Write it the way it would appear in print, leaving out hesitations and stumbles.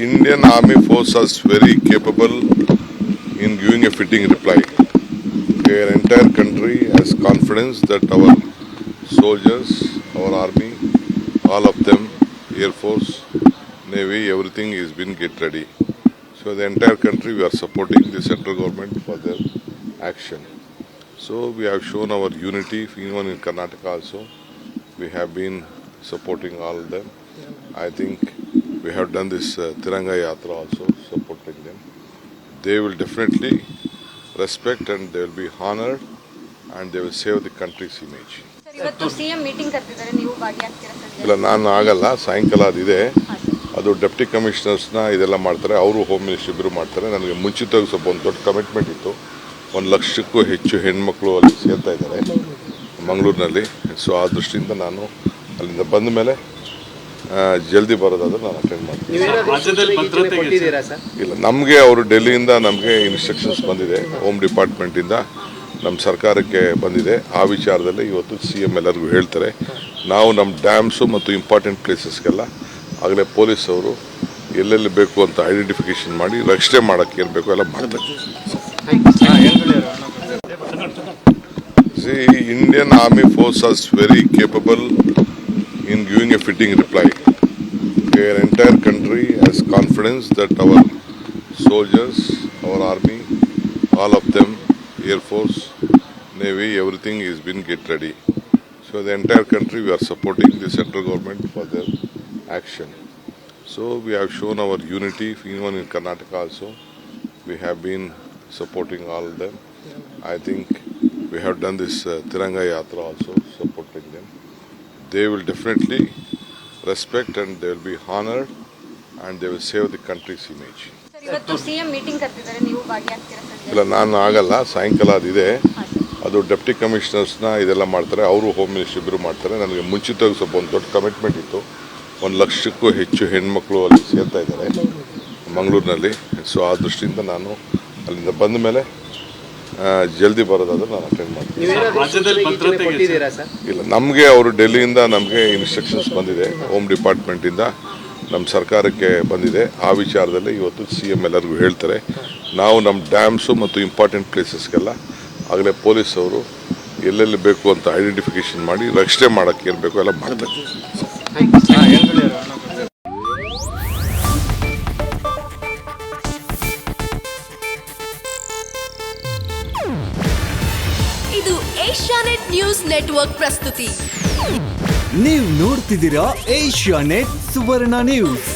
Indian Army Force is very capable in giving a fitting reply. Our entire country has confidence that our soldiers, our army, all of them, Air Force, Navy, everything is been get ready. So the entire country we are supporting the central government for their action. So we have shown our unity, even in Karnataka also. We have been supporting all of them. I think we have done this Tiranga Yatra also, supporting them. They will definitely respect and they will be honored and they will save the country's image. ಇವತ್ತು CM meeting ಕರೆದಿದ್ದಾರೆ, ನೀವು ಭಾಗಿಯಾಗ್ತೀರಾ sir? ಇಲ್ಲ, ನಾನು ಆಗಲ್ಲ. ಸಾಯಂಕಾಲ ಅದಿದೆ. ಅದು deputy ಕಮಿಷನರ್ಸ್ನ ಇದೆಲ್ಲ ಮಾಡ್ತಾರೆ, ಅವರು ಹೋಮ್ ಮಿನಿಸ್ಟರ್ ಇಬ್ಬರು ಮಾಡ್ತಾರೆ. ನನಗೆ ಮುಂಚಿತವಾಗಿ ಸ್ವಲ್ಪ ಒಂದು ದೊಡ್ಡ ಕಮಿಟ್ಮೆಂಟ್ ಇತ್ತು. 1,00,000ಕ್ಕೂ ಹೆಚ್ಚು ಹೆಣ್ಮಕ್ಳು ಅಲ್ಲಿ ಸೇರ್ತಾ ಇದ್ದಾರೆ ಮಂಗಳೂರಿನಲ್ಲಿ. ಸೊ ಆ ದೃಷ್ಟಿಯಿಂದ ನಾನು ಅಲ್ಲಿಂದ ಬಂದ ಮೇಲೆ ಜಲ್ದಿ ಬರೋದಾದ್ರೆ ನಾನು ಅಟೆಂಡ್ ಮಾಡ್ತೀನಿ. ಇಲ್ಲ, ನಮಗೆ ಅವರು ಡೆಲ್ಲಿಯಿಂದ ನಮಗೆ ಇನ್ಸ್ಟ್ರಕ್ಷನ್ಸ್ ಬಂದಿದೆ, ಹೋಮ್ ಡಿಪಾರ್ಟ್ಮೆಂಟಿಂದ ನಮ್ಮ ಸರ್ಕಾರಕ್ಕೆ ಬಂದಿದೆ. ಆ ವಿಚಾರದಲ್ಲಿ ಇವತ್ತು CM ಎಲ್ಲರಿಗೂ ಹೇಳ್ತಾರೆ. ನಾವು ನಮ್ಮ ಡ್ಯಾಮ್ಸು ಮತ್ತು ಇಂಪಾರ್ಟೆಂಟ್ ಪ್ಲೇಸಸ್ಗೆಲ್ಲ ಆಗಲೇ ಪೊಲೀಸ್ ಅವರು ಎಲ್ಲೆಲ್ಲಿ ಬೇಕು ಅಂತ ಐಡೆಂಟಿಫಿಕೇಶನ್ ಮಾಡಿ ರಕ್ಷಣೆ ಮಾಡೋಕ್ಕೆ ಏನು ಬೇಕು ಎಲ್ಲ ಮಾಡ್ತಾರೆ. See, Indian Army Force is very capable in giving a fitting reply. Our entire country has confidence that our soldiers, our army, all of them, Air Force, Navy, everything is been get ready. So the entire country we are supporting the central government for their action. So we have shown our unity, even in Karnataka also. We have been supporting all of them. I think we have done this Tiranga Yatra also, supporting them. They will definitely respect and they will be honored and they will save the country's image. ಇವತ್ತು CM meeting ಕರೆದಿದ್ದಾರೆ, ನೀವು ಭಾಗಿಯಾಗ್ತೀರಾ sir? ಇಲ್ಲ, ನಾನು ಆಗಲ್ಲ. ಸಾಯಂಕಾಲ ಅದಿದೆ. ಅದು deputy ಕಮಿಷನರ್ಸ್ನ ಇದೆಲ್ಲ ಮಾಡ್ತಾರೆ, ಅವರು ಹೋಮ್ ಮಿನಿಸ್ಟರ್ ಇಬ್ಬರು ಮಾಡ್ತಾರೆ. ನನಗೆ ಮುಂಚಿತವಾಗಿ ಸ್ವಲ್ಪ ಒಂದು ದೊಡ್ಡ ಕಮಿಟ್ಮೆಂಟ್ ಇತ್ತು. 1,00,000ಕ್ಕೂ ಹೆಚ್ಚು ಹೆಣ್ಮಕ್ಳು ಅಲ್ಲಿ ಸೇರ್ತಾ ಇದ್ದಾರೆ ಮಂಗಳೂರಿನಲ್ಲಿ. ಸೊ ಆ ದೃಷ್ಟಿಯಿಂದ ನಾನು ಅಲ್ಲಿಂದ ಬಂದ ಮೇಲೆ ಜಲ್ದಿ ಬರೋದಾದ್ರೆ ನಾನು ಅಟೆಂಡ್ ಮಾಡ್ತೀನಿ. ಇಲ್ಲ, ನಮಗೆ ಅವರು ಡೆಲ್ಲಿಯಿಂದ ನಮಗೆ ಇನ್ಸ್ಟ್ರಕ್ಷನ್ಸ್ ಬಂದಿದೆ, ಹೋಮ್ ಡಿಪಾರ್ಟ್ಮೆಂಟಿಂದ ನಮ್ಮ ಸರ್ಕಾರಕ್ಕೆ ಬಂದಿದೆ. ಆ ವಿಚಾರದಲ್ಲಿ ಇವತ್ತು CM ಎಲ್ಲರಿಗೂ ಹೇಳ್ತಾರೆ. ನಾವು ನಮ್ಮ ಡ್ಯಾಮ್ಸು ಮತ್ತು ಇಂಪಾರ್ಟೆಂಟ್ ಪ್ಲೇಸಸ್ಗೆಲ್ಲ ಆಗಲೇ ಪೊಲೀಸ್ ಅವರು ಎಲ್ಲೆಲ್ಲಿ ಬೇಕು ಅಂತ ಐಡೆಂಟಿಫಿಕೇಶನ್ ಮಾಡಿ ರಕ್ಷಣೆ ಮಾಡೋಕ್ಕೆ ಏನು ಬೇಕು ಎಲ್ಲ ಮಾಡ್ತಾರೆ. ಇದು ಏಷ್ಯಾನೆಟ್ ನ್ಯೂಸ್ ನೆಟ್ವರ್ಕ್ ಪ್ರಸ್ತುತಿ. ನೀವು ನೋಡ್ತಿದ್ದೀರಾ ಏಷ್ಯಾನೆಟ್ ಸುವರ್ಣ ನ್ಯೂಸ್.